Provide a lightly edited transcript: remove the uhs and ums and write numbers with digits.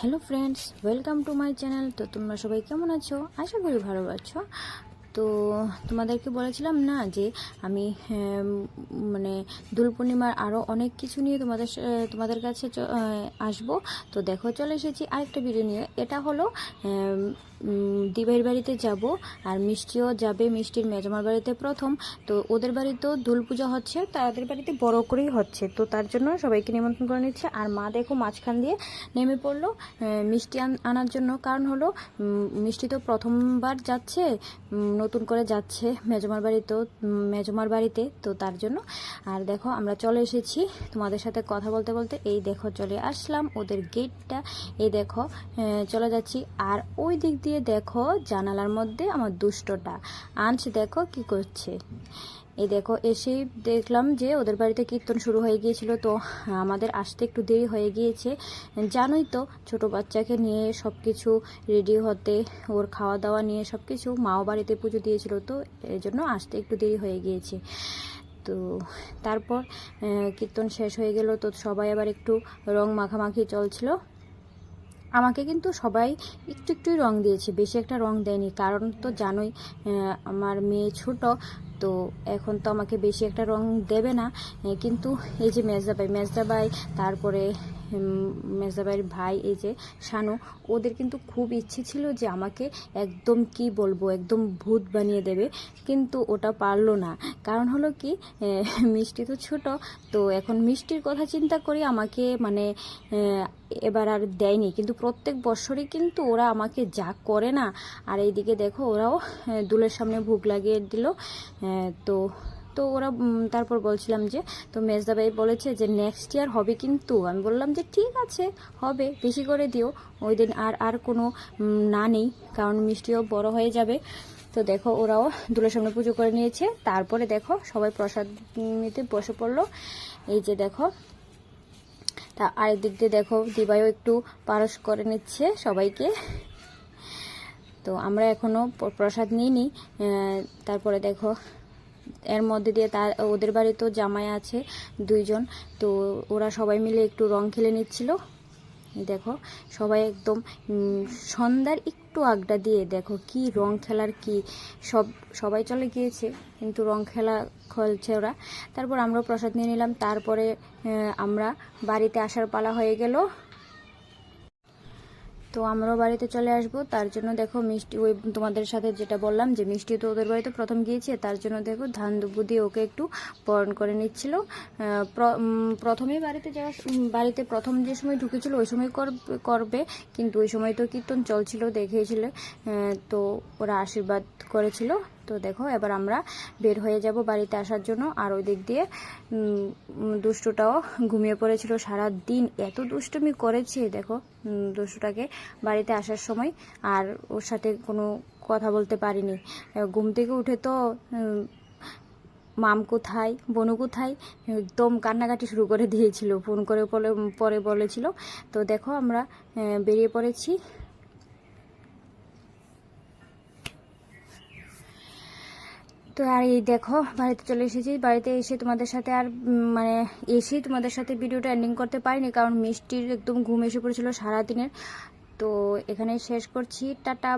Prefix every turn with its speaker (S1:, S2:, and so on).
S1: Hello friends, welcome to my channel. তো তোমরা সবাই কেমন আছো? আশা করি ভালো আছো। তো তোমাদেরকে বলেছিলাম না যে আমি মানে দোল পূর্ণিমার আরও অনেক কিছু নিয়ে তোমাদের কাছে আসবো। তো দেখো, চলে এসেছি আরেকটা ভিডিও নিয়ে। এটা হলো দিবাইয়ের বাড়িতে যাব, আর মিষ্টিও যাবে। মিষ্টির মেজমার বাড়িতে প্রথম, তো ওদের বাড়িতেও দোল পূজা হচ্ছে, তাদের বাড়িতে বড় করেই হচ্ছে। তো তার জন্য সবাইকে নিমন্ত্রণ করে নিচ্ছে। আর মা দেখো মাঝখান দিয়ে নেমে পড়লো মিষ্টি আনার জন্য। কারণ হলো মিষ্টি তো প্রথমবার যাচ্ছে, নতুন করে যাচ্ছে মেজমার বাড়িতে, তো তার জন্য। আর দেখো আমরা চলে এসেছি তোমাদের সাথে কথা বলতে বলতে। এই দেখো চলে আসলাম ওদের গেটটা। এই দেখো চলে যাচ্ছি। আর ওই দিক দিয়ে দেখো জানালার মধ্যে আমার দুষ্টটা আনছ দেখো কি করছে। এই দেখো এসেই দেখলাম যে ওদের বাড়িতে কীর্তন শুরু হয়ে গিয়েছিল। তো আমাদের আসতে একটু দেরি হয়ে গিয়েছে। জানোই তো, ছোট বাচ্চাকে নিয়ে সব কিছু রেডি হতে, ওর খাওয়া দাওয়া নিয়ে সব কিছু, মাও বাড়িতে পুজো দিয়েছিল, তো এই জন্য আসতে একটু দেরি হয়ে গিয়েছে। তো তারপর কীর্তন শেষ হয়ে গেল, তো সবাই আবার একটু রং মাখামাখি চলছিল। আমাকে কিন্তু সবাই একটু একটুই রং দিয়েছে, বেশি একটা রং দেয়নি। কারণ তো জানোই আমার মেয়ে ছোট, তো এখন তো আমাকে বেশি একটা রং দেবে না। কিন্তু এই যে মেজদাবাই, তারপরে মেজদাবাইয়ের ভাই এই যে শানু, ওদের কিন্তু খুব ইচ্ছে ছিল যে আমাকে একদম কি বলবো, একদম ভূত বানিয়ে দেবে, কিন্তু ওটা পারলো না। কারণ হলো কি, মিষ্টি তো ছোট, তো এখন মিষ্টির কথা চিন্তা করি আমাকে মানে এবার আর দেয়নি। কিন্তু প্রত্যেক বছরই কিন্তু ওরা আমাকে যা করে না। আর এইদিকে দেখো ওরাও দুলের সামনে ভোগ লাগিয়ে দিল। তো তো ওরা তারপর বলছিলাম যে, তো মেজদাবাই বলেছে যে নেক্সট ইয়ার হবে কিন্তু। আমি বললাম যে ঠিক আছে, হবে, বেশি করে দিও। ওই দিন আর কোনো না নেই, কারণ মিষ্টিও বড় হয়ে যাবে। তো দেখো ওরাও দুলের সামনে পুজো করে নিয়েছে। তারপরে দেখো সবাই প্রসাদ নিতে বসে পড়লো। এই যে দেখো, তা আরেক দিক দিয়ে দেখো দিবাইও একটু পারস করে নিচ্ছে সবাইকে। তো আমরা এখনও প্রসাদ নিইনি। তারপরে দেখো এর মধ্যে দিয়ে ওদের বাড়িতেও জামাই আছে দুইজন, তো ওরা সবাই মিলে একটু রং খেলে নিচ্ছিল। দেখো সবাই একদম সন্ধ্যার একটু আগটা দিয়ে দেখো কি রং খেলার কি সবাই চলে গিয়েছে, কিন্তু রং খেলা খেলছে ওরা। তারপর আমরাও প্রসাদ নিয়ে নিলাম। তারপরে আমরা বাড়িতে আসার পালা হয়ে গেল। তো আমরাও বাড়িতে চলে আসবো। তার জন্য দেখো মিষ্টি, ওই তোমাদের সাথে যেটা বললাম যে মিষ্টি তো ওদের বাড়িতে প্রথম গিয়েছে, তার জন্য দেখো ধান দুব্বু দিয়ে ওকে একটু বরণ করে নিচ্ছিল। প্রথমেই বাড়িতে প্রথম যে সময় ঢুকেছিল ওই সময় করবে, কিন্তু ওই সময় তো কীর্তন চলছিল, দেখেছিল, তো ওরা আশীর্বাদ করেছিল। তো দেখো এবার আমরা বের হয়ে যাব বাড়িতে আসার জন্য। আর ওই দিক দিয়ে দুষ্টুটাও ঘুমিয়ে পড়েছিল সারা দিন, এত দুষ্টুমি করেছে দেখো দুষ্টুটাকে বাড়িতে আসার সময়। আর ওর সাথে কোনো কথা বলতে পারিনি। ঘুম থেকে উঠে তো মাম কোথায়, বনু কোথায়, একদম কান্নাকাটি শুরু করে দিয়েছিল, ফোন করে পরে বলেছিল। তো দেখো আমরা বেরিয়ে পড়েছি। তো আর এই দেখো বাড়িতে চলে এসেছি। বাড়িতে এসে তোমাদের সাথে আর এসেই তোমাদের সাথে ভিডিওটা এন্ডিং করতে পারিনি, কারণ মিষ্টির একদম ঘুম এসে পড়েছিল সারাদিনের। তো এখানে শেষ করছি, টাটা।